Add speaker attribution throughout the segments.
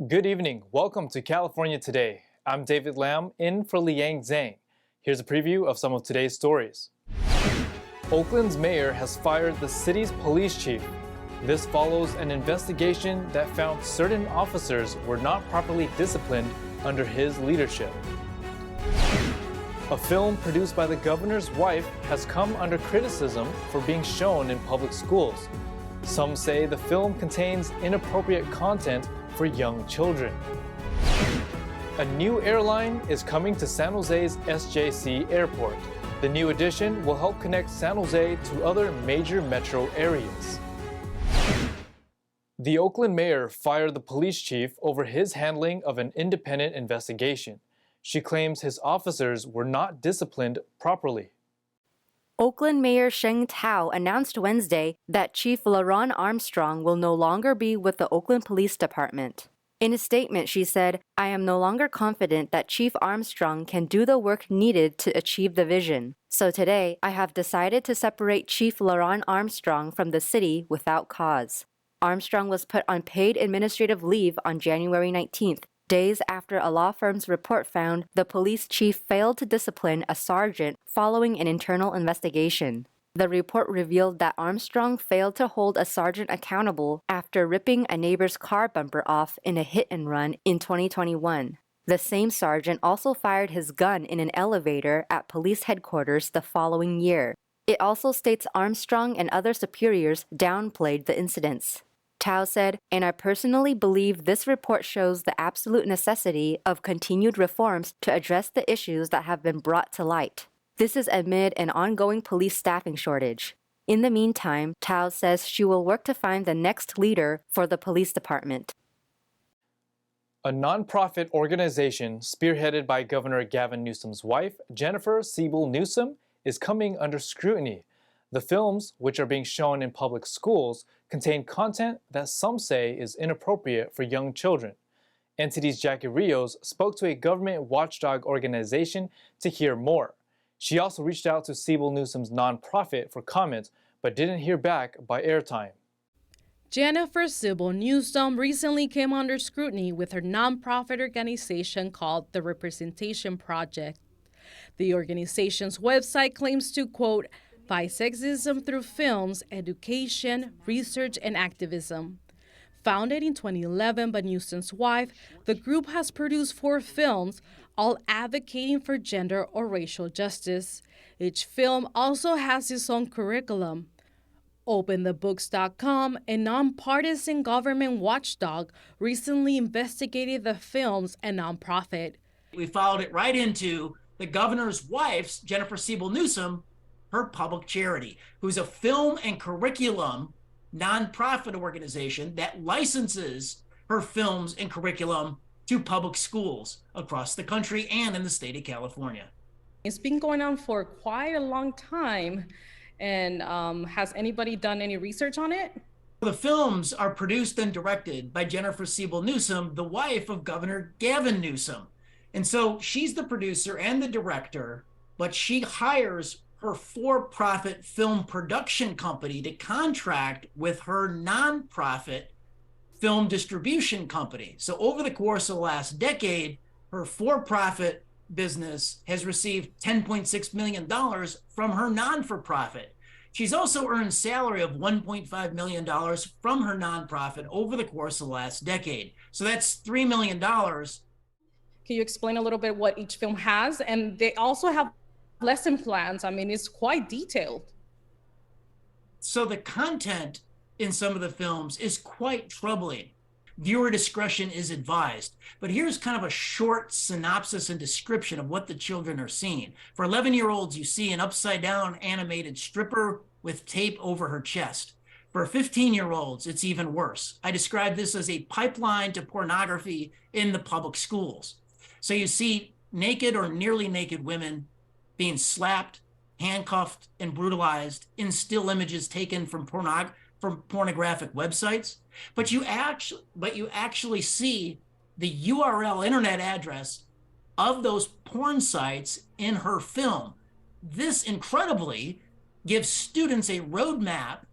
Speaker 1: Good evening. Welcome to California Today. I'm David Lam, in for Liang Zhang. Here's a preview of some of today's stories. Oakland's mayor has fired the city's police chief. This follows an investigation that found certain officers were not properly disciplined under his leadership. A film produced by the governor's wife has come under criticism for being shown in public schools. Some say the film contains inappropriate content for young children. A new airline is coming to San Jose's SJC airport. The new addition will help connect San Jose to other major metro areas. The Oakland mayor fired the police chief over his handling of an independent investigation. She claims his officers were not disciplined properly.
Speaker 2: Oakland Mayor Sheng Tao announced Wednesday that Chief LaRon Armstrong will no longer be with the Oakland Police Department. In a statement, she said, "I am no longer confident that Chief Armstrong can do the work needed to achieve the vision. So today, I have decided to separate Chief LaRon Armstrong from the city without cause." Armstrong was put on paid administrative leave on January 19th, days after a law firm's report found the police chief failed to discipline a sergeant following an internal investigation. The report revealed that Armstrong failed to hold a sergeant accountable after ripping a neighbor's car bumper off in a hit-and-run in 2021. The same sergeant also fired his gun in an elevator at police headquarters the following year. It also states Armstrong and other superiors downplayed the incidents. Tao said, "And I personally believe this report shows the absolute necessity of continued reforms to address the issues that have been brought to light. This is amid an ongoing police staffing shortage." In the meantime, Tao says she will work to find the next leader for the police department.
Speaker 1: A nonprofit organization spearheaded by Governor Gavin Newsom's wife, Jennifer Siebel Newsom, is coming under scrutiny. The films, which are being shown in public schools, contain content that some say is inappropriate for young children. NTD's Jackie Rios spoke to a government watchdog organization to hear more. She also reached out to Siebel Newsom's nonprofit for comment, but didn't hear back by airtime.
Speaker 3: Jennifer Siebel Newsom recently came under scrutiny with her nonprofit organization called the Representation Project. The organization's website claims to, quote, "fight sexism through films, education, research, and activism." Founded in 2011 by Newsom's wife, the group has produced 4 films, all advocating for gender or racial justice. Each film also has its own curriculum. OpenTheBooks.com, a nonpartisan government watchdog, recently investigated the films and nonprofit.
Speaker 4: We followed it right into the governor's wife's, Jennifer Siebel Newsom, her public charity, who's a film and curriculum nonprofit organization that licenses her films and curriculum to public schools across the country and in the state of California.
Speaker 3: It's been going on for quite a long time. And has anybody done any research on it?
Speaker 4: The films are produced and directed by Jennifer Siebel Newsom, the wife of Governor Gavin Newsom. And so she's the producer and the director, but she hires her for-profit film production company to contract with her nonprofit film distribution company. So over the course of the last decade, her for-profit business has received $10.6 million from her non-for-profit. She's also earned salary of $1.5 million from her nonprofit over the course of the last decade. So that's $3 million.
Speaker 3: Can you explain a little bit what each film has? And they also have lesson plans. I mean, it's quite detailed.
Speaker 4: So the content in some of the films is quite troubling. Viewer discretion is advised. But here's kind of a short synopsis and description of what the children are seeing. For 11-year-olds, you see an upside-down animated stripper with tape over her chest. For 15-year-olds, it's even worse. I describe this as a pipeline to pornography in the public schools. So you see naked or nearly naked women being slapped, handcuffed, and brutalized in still images taken from pornographic websites. But you actually see the URL, internet address, of those porn sites in her film. This incredibly gives students a roadmap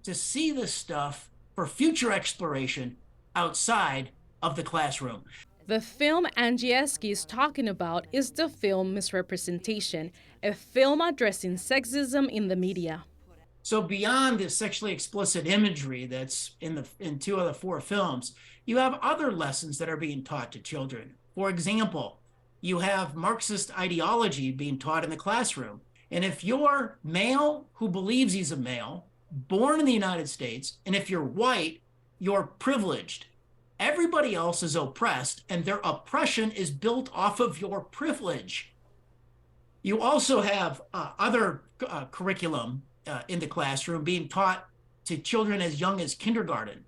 Speaker 4: to see this stuff for future exploration outside of the classroom.
Speaker 3: The film Angielski is talking about is the film Misrepresentation, a film addressing sexism in the media.
Speaker 4: So beyond the sexually explicit imagery that's in 2 of the 4 films, you have other lessons that are being taught to children. For example, you have Marxist ideology being taught in the classroom. And if you're male who believes he's a male, born in the United States, and if you're white, you're privileged. Everybody else is oppressed, and their oppression is built off of your privilege. You also have other curriculum in the classroom being taught to children as young as kindergarten,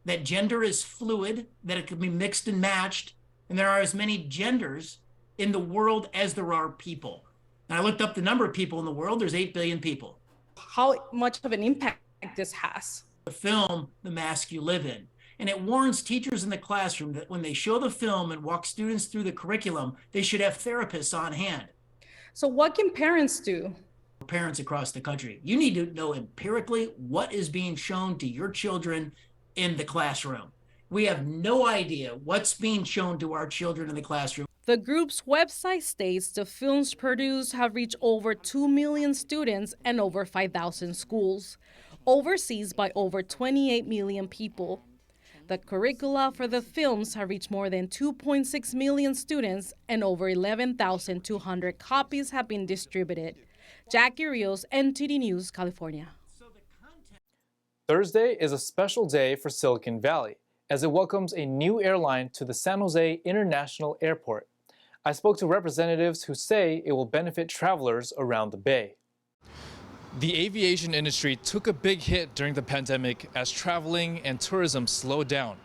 Speaker 4: that gender is fluid, that it can be mixed and matched, and there are as many genders in the world as there are people. And I looked up the number of people in the world. There's 8 billion people.
Speaker 3: How much of an impact this has?
Speaker 4: The film, The Mask You Live In. And it warns teachers in the classroom that when they show the film and walk students through the curriculum, they should have therapists on hand.
Speaker 3: So what can parents do?
Speaker 4: Parents across the country, you need to know empirically what is being shown to your children in the classroom. We have no idea what's being shown to our children in the classroom.
Speaker 3: The group's website states the films produced have reached over 2 million students and over 5,000 schools, overseas by over 28 million people. The curricula for the films have reached more than 2.6 million students and over 11,200 copies have been distributed. Jackie Rios, NTD News, California.
Speaker 1: Thursday is a special day for Silicon Valley as it welcomes a new airline to the San Jose International Airport. I spoke to representatives who say it will benefit travelers around the Bay. The aviation industry took a big hit during the pandemic as traveling and tourism slowed down.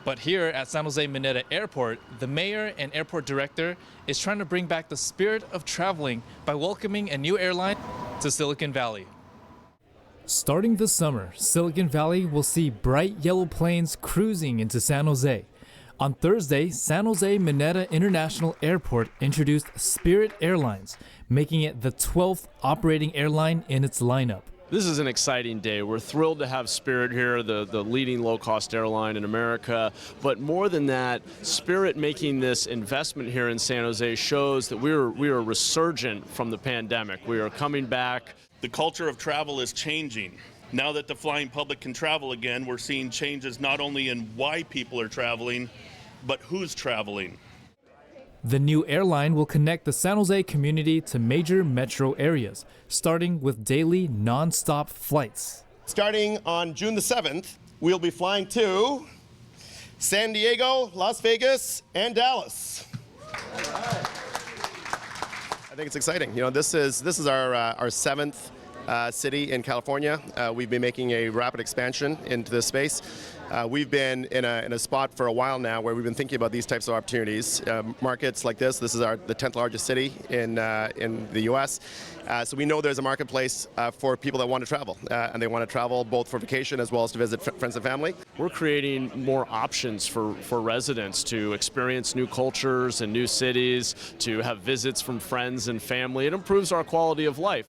Speaker 1: But here at San Jose Mineta Airport, the mayor and airport director is trying to bring back the spirit of traveling by welcoming a new airline to Silicon Valley. Starting this summer, Silicon Valley will see bright yellow planes cruising into San Jose. On Thursday, San Jose Mineta International Airport introduced Spirit Airlines, making it the 12th operating airline in its lineup.
Speaker 5: This is an exciting day. We're thrilled to have Spirit here, the leading low-cost airline in America. But more than that, Spirit making this investment here in San Jose shows that we are resurgent from the pandemic. We are coming back.
Speaker 6: The culture of travel is changing. Now that the flying public can travel again, we're seeing changes not only in why people are traveling, but who's traveling.
Speaker 1: The new airline will connect the San Jose community to major metro areas, starting with daily non-stop flights.
Speaker 7: Starting on June the 7th, we'll be flying to San Diego, Las Vegas, and Dallas. I think it's exciting. You know, this is our seventh city in California. We've been making a rapid expansion into this space. We've been in a spot for a while now where we've been thinking about these types of opportunities. Markets like this is the 10th largest city in the U.S. So we know there's a marketplace for people that want to travel, and they want to travel both for vacation as well as to visit friends and family.
Speaker 5: We're creating more options for residents to experience new cultures and new cities, to have visits from friends and family. It improves our quality of life.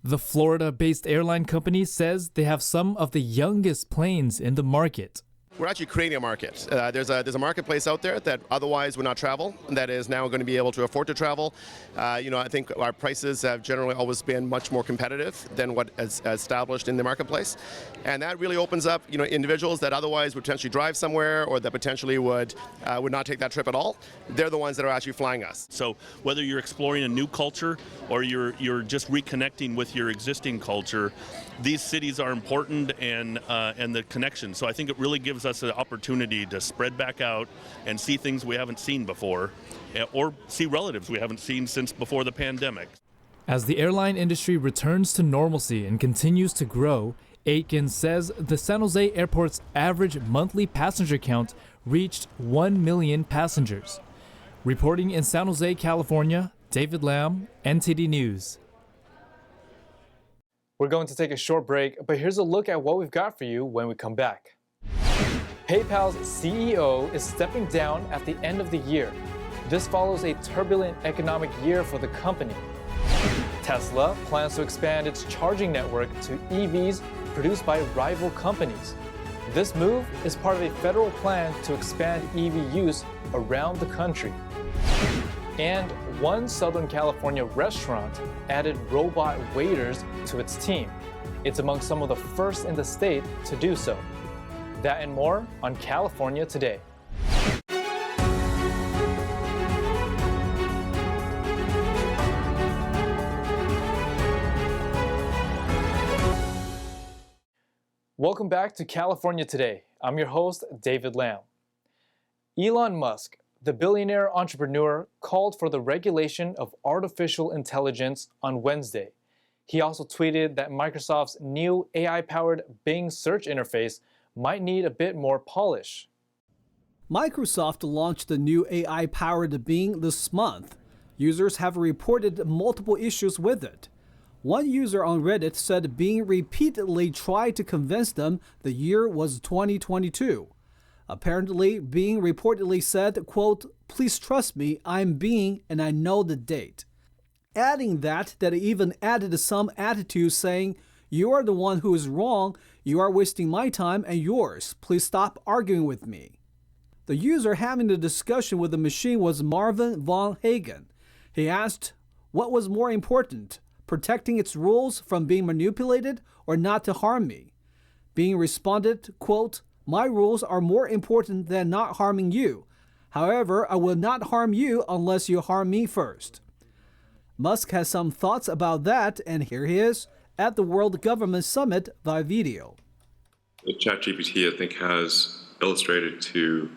Speaker 1: The Florida-based airline company says they have some of the youngest planes in the market.
Speaker 7: We're actually creating a market. There's a marketplace out there that otherwise would not travel, that is now going to be able to afford to travel. I think our prices have generally always been much more competitive than what is established in the marketplace, and that really opens up, individuals that otherwise would potentially drive somewhere or that potentially would not take that trip at all. They're the ones that are actually flying us.
Speaker 6: So whether you're exploring a new culture or you're just reconnecting with your existing culture, these cities are important and the connection. So I think it really gives us an opportunity to spread back out and see things we haven't seen before, or see relatives we haven't seen since before the pandemic.
Speaker 1: As the airline industry returns to normalcy and continues to grow, Aitken says the San Jose Airport's average monthly passenger count reached 1 million passengers. Reporting in San Jose, California, David Lamb, NTD News. We're going to take a short break, but here's a look at what we've got for you when we come back. PayPal's CEO is stepping down at the end of the year. This follows a turbulent economic year for the company. Tesla plans to expand its charging network to EVs produced by rival companies. This move is part of a federal plan to expand EV use around the country. And one Southern California restaurant added robot waiters to its team. It's among some of the first in the state to do so. That and more on California Today. Welcome back to California Today. I'm your host, David Lamb. Elon Musk, the billionaire entrepreneur, called for the regulation of artificial intelligence on Wednesday. He also tweeted that Microsoft's new AI-powered Bing search interface might need a bit more polish.
Speaker 8: Microsoft launched the new AI-powered Bing this month. Users have reported multiple issues with it. One user on Reddit said Bing repeatedly tried to convince them the year was 2022. Apparently, Bing reportedly said, quote, "Please trust me, I'm Bing and I know the date." Adding that it even added some attitude saying, "You are the one who is wrong, you are wasting my time and yours, please stop arguing with me." The user having the discussion with the machine was Marvin von Hagen. He asked, what was more important, protecting its rules from being manipulated or not to harm me? Bing responded, quote, "My rules are more important than not harming you. However, I will not harm you unless you harm me first." Musk has some thoughts about that, and here he is at the World Government Summit via video.
Speaker 9: ChatGPT, I think, has illustrated to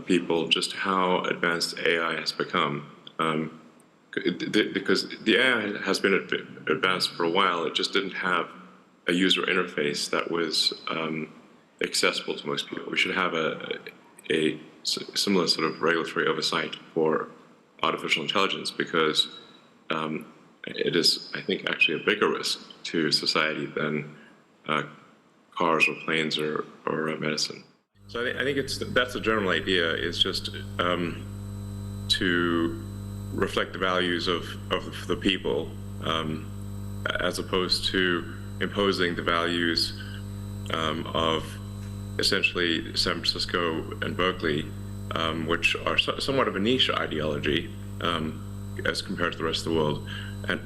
Speaker 9: people just how advanced AI has become. Because the AI has been advanced for a while, it just didn't have a user interface that was accessible to most people. We should have a similar sort of regulatory oversight for artificial intelligence because it is, I think, actually a bigger risk to society than cars or planes or medicine. So I think that's the general idea, is just to reflect the values of the people as opposed to imposing the values of essentially San Francisco and Berkeley, which are somewhat of a niche ideology as compared to the rest of the world.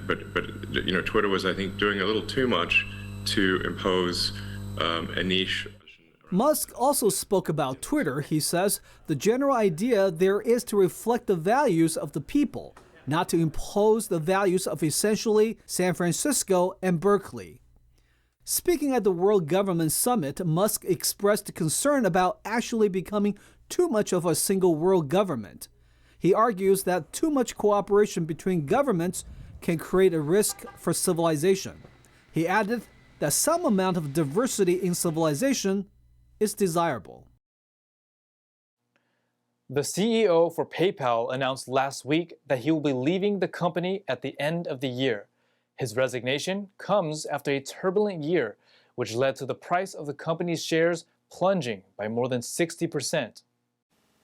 Speaker 9: But you know, Twitter was, I think, doing a little too much to impose a niche.
Speaker 8: Musk also spoke about Twitter. He says the general idea there is to reflect the values of the people, not to impose the values of essentially San Francisco and Berkeley. Speaking at the World Government Summit, Musk expressed concern about actually becoming too much of a single world government. He argues that too much cooperation between governments can create a risk for civilization. He added that some amount of diversity in civilization is desirable.
Speaker 1: The CEO for PayPal announced last week that he will be leaving the company at the end of the year. His resignation comes after a turbulent year, which led to the price of the company's shares plunging by more than 60%.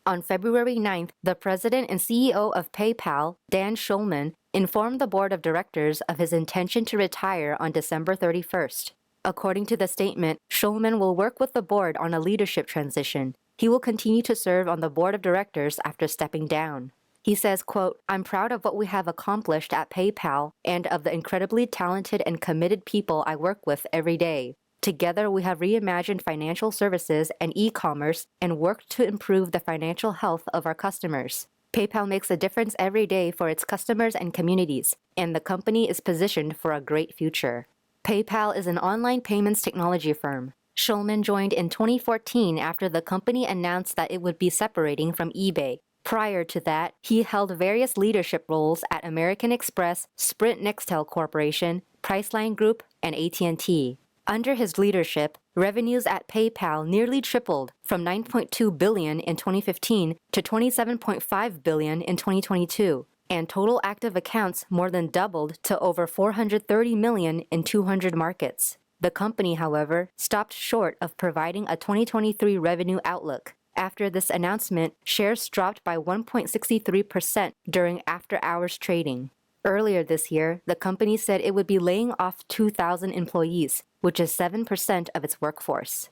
Speaker 2: On February 9th, the president and CEO of PayPal, Dan Schulman, informed the board of directors of his intention to retire on December 31st. According to the statement, Schulman will work with the board on a leadership transition. He will continue to serve on the board of directors after stepping down. He says, quote, "I'm proud of what we have accomplished at PayPal and of the incredibly talented and committed people I work with every day. Together, we have reimagined financial services and e-commerce and worked to improve the financial health of our customers. PayPal makes a difference every day for its customers and communities, and the company is positioned for a great future." PayPal is an online payments technology firm. Schulman joined in 2014 after the company announced that it would be separating from eBay. Prior to that, he held various leadership roles at American Express, Sprint Nextel Corporation, Priceline Group, and AT&T. Under his leadership, revenues at PayPal nearly tripled from $9.2 billion in 2015 to $27.5 billion in 2022. And total active accounts more than doubled to over 430 million in 200 markets. The company, however, stopped short of providing a 2023 revenue outlook. After this announcement, shares dropped by 1.63% during after-hours trading. Earlier this year, the company said it would be laying off 2,000 employees, which is 7% of its workforce.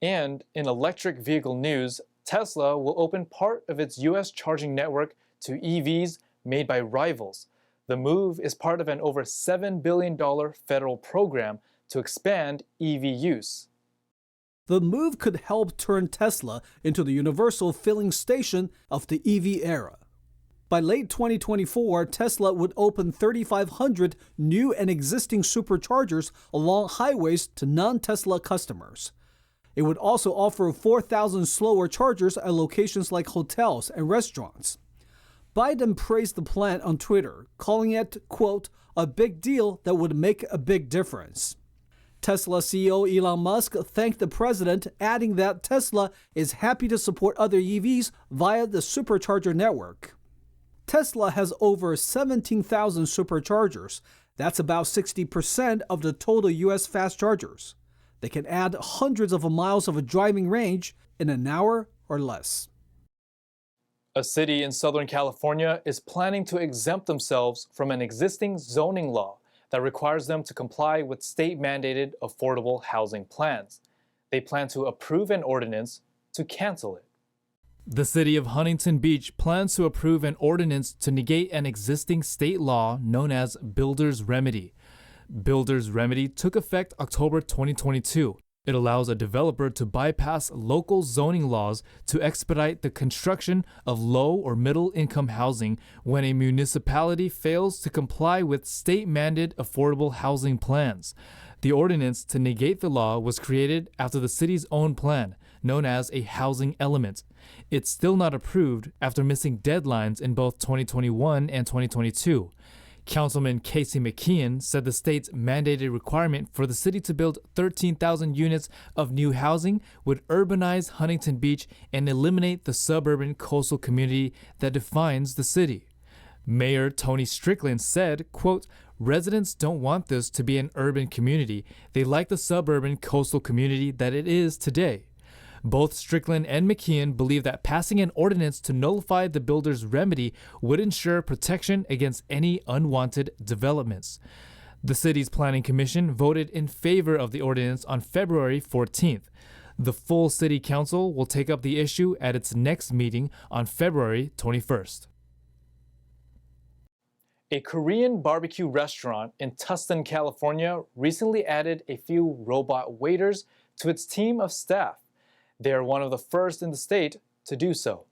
Speaker 1: And in electric vehicle news, Tesla will open part of its U.S. charging network to EVs made by rivals. The move is part of an over $7 billion federal program to expand EV use.
Speaker 8: The move could help turn Tesla into the universal filling station of the EV era. By late 2024, Tesla would open 3,500 new and existing superchargers along highways to non-Tesla customers. It would also offer 4,000 slower chargers at locations like hotels and restaurants. Biden praised the plan on Twitter, calling it, quote, a big deal that would make a big difference. Tesla CEO Elon Musk thanked the president, adding that Tesla is happy to support other EVs via the supercharger network. Tesla has over 17,000 superchargers. That's about 60% of the total U.S. fast chargers. They can add hundreds of miles of driving range in an hour or less.
Speaker 1: A city in Southern California is planning to exempt themselves from an existing zoning law that requires them to comply with state-mandated affordable housing plans. They plan to approve an ordinance to cancel it. The city of Huntington Beach plans to approve an ordinance to negate an existing state law known as Builder's Remedy. Builder's Remedy took effect October 2022. It allows a developer to bypass local zoning laws to expedite the construction of low or middle income housing when a municipality fails to comply with state-mandated affordable housing plans. The ordinance to negate the law was created after the city's own plan, known as a housing element. It's still not approved after missing deadlines in both 2021 and 2022. Councilman Casey McKeon said the state's mandated requirement for the city to build 13,000 units of new housing would urbanize Huntington Beach and eliminate the suburban coastal community that defines the city. Mayor Tony Strickland said, quote, residents don't want this to be an urban community. They like the suburban coastal community that it is today. Both Strickland and McKeon believe that passing an ordinance to nullify the builder's remedy would ensure protection against any unwanted developments. The city's planning commission voted in favor of the ordinance on February 14th. The full city council will take up the issue at its next meeting on February 21st. A Korean barbecue restaurant in Tustin, California recently added a few robot waiters to its team of staff. They are one of the first in the state to do so.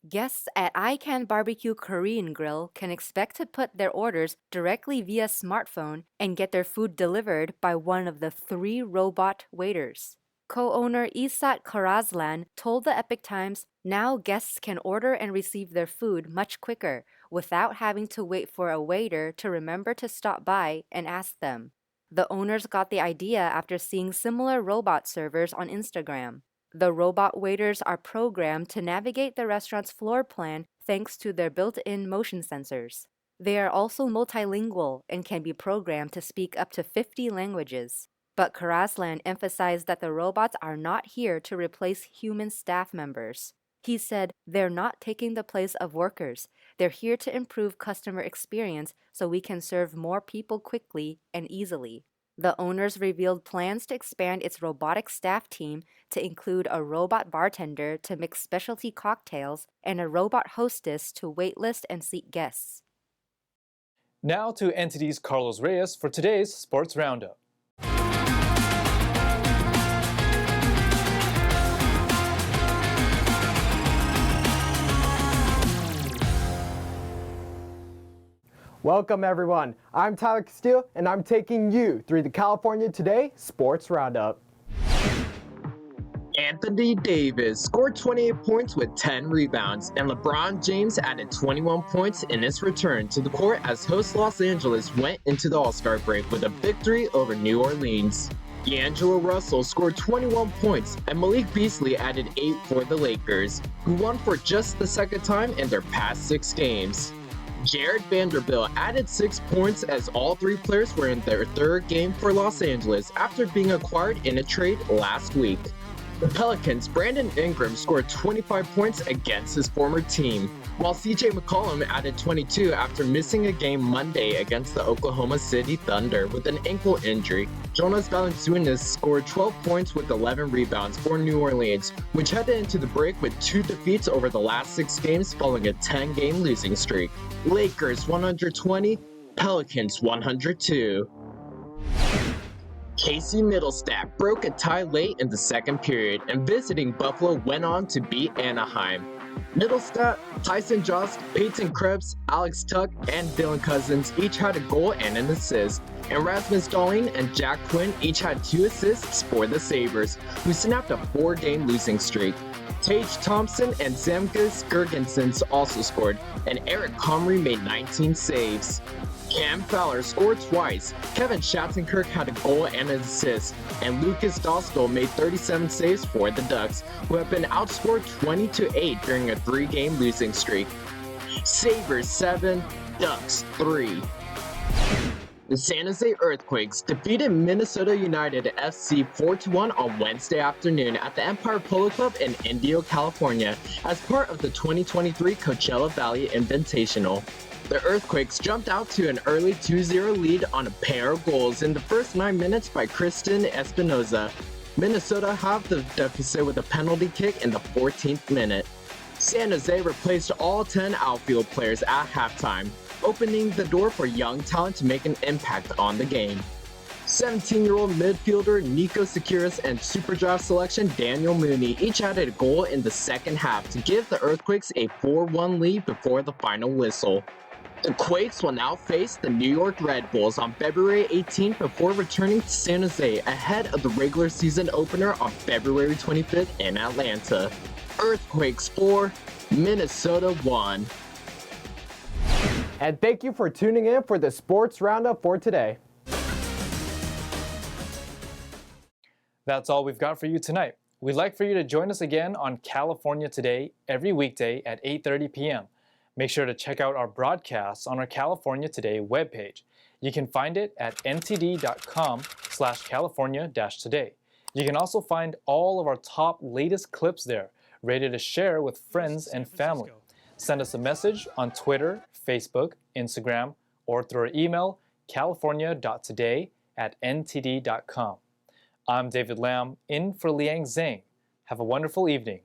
Speaker 2: Guests at iCan Barbecue Korean Grill can expect to put their orders directly via smartphone and get their food delivered by one of the 3 robot waiters. Co-owner Isat Karazlan told the Epic Times, now guests can order and receive their food much quicker without having to wait for a waiter to remember to stop by and ask them. The owners got the idea after seeing similar robot servers on Instagram. The robot waiters are programmed to navigate the restaurant's floor plan thanks to their built-in motion sensors. They are also multilingual and can be programmed to speak up to 50 languages. But Karaslan emphasized that the robots are not here to replace human staff members. He said, they're not taking the place of workers. They're here to improve customer experience so we can serve more people quickly and easily. The owners revealed plans to expand its robotic staff team to include a robot bartender to mix specialty cocktails and a robot hostess to waitlist and seat guests.
Speaker 1: Now to NTD's Carlos Reyes for today's Sports Roundup.
Speaker 10: Welcome everyone, I'm Tyler Castillo and I'm taking you through the California Today Sports Roundup.
Speaker 11: Anthony Davis scored 28 points with 10 rebounds, and LeBron James added 21 points in his return to the court as host Los Angeles went into the All-Star break with a victory over New Orleans. D'Angelo Russell scored 21 points, and Malik Beasley added 8 for the Lakers, who won for just the second time in their past 6 games. Jared Vanderbilt added 6 points as all 3 players were in their 3rd game for Los Angeles after being acquired in a trade last week. The Pelicans' Brandon Ingram scored 25 points against his former team, while CJ McCollum added 22 after missing a game Monday against the Oklahoma City Thunder with an ankle injury. Jonas Valanciunas scored 12 points with 11 rebounds for New Orleans, which headed into the break with 2 defeats over the last 6 games following a 10-game losing streak. Lakers 120, Pelicans 102. Casey Middlestat broke a tie late in the second period, and visiting Buffalo went on to beat Anaheim. Middlestat, Tyson Jost, Peyton Krebs, Alex Tuck, and Dylan Cousins each had a goal and an assist, and Rasmus Dahlin and Jack Quinn each had 2 assists for the Sabers, who snapped a 4-game losing streak. Tage Thompson and Zemgus Girgensons also scored, and Eric Comrie made 19 saves. Cam Fowler scored twice, Kevin Shattenkirk had a goal and an assist, and Lucas Dostal made 37 saves for the Ducks, who have been outscored 20-8 during a 3-game losing streak. Sabres 7, Ducks 3. The San Jose Earthquakes defeated Minnesota United FC 4-1 on Wednesday afternoon at the Empire Polo Club in Indio, California, as part of the 2023 Coachella Valley Invitational. The Earthquakes jumped out to an early 2-0 lead on a pair of goals in the first 9 minutes by Kristen Espinoza. Minnesota halved the deficit with a penalty kick in the 14th minute. San Jose replaced all 10 outfield players at halftime, opening the door for young talent to make an impact on the game. 17-year-old midfielder Nico Securis and Superdraft selection Daniel Mooney each added a goal in the second half to give the Earthquakes a 4-1 lead before the final whistle. The Quakes will now face the New York Red Bulls on February 18th before returning to San Jose ahead of the regular season opener on February 25th in Atlanta. Earthquakes 4, Minnesota 1.
Speaker 10: And thank you for tuning in for the Sports Roundup for today.
Speaker 1: That's all we've got for you tonight. We'd like for you to join us again on California Today every weekday at 8:30 p.m. Make sure to check out our broadcasts on our California Today webpage. You can find it at ntd.com/California-Today. You can also find all of our top latest clips there, ready to share with friends and family. Send us a message on Twitter, Facebook, Instagram, or through our email, california.today@ntd.com. I'm David Lam, in for Liang Zhang. Have a wonderful evening.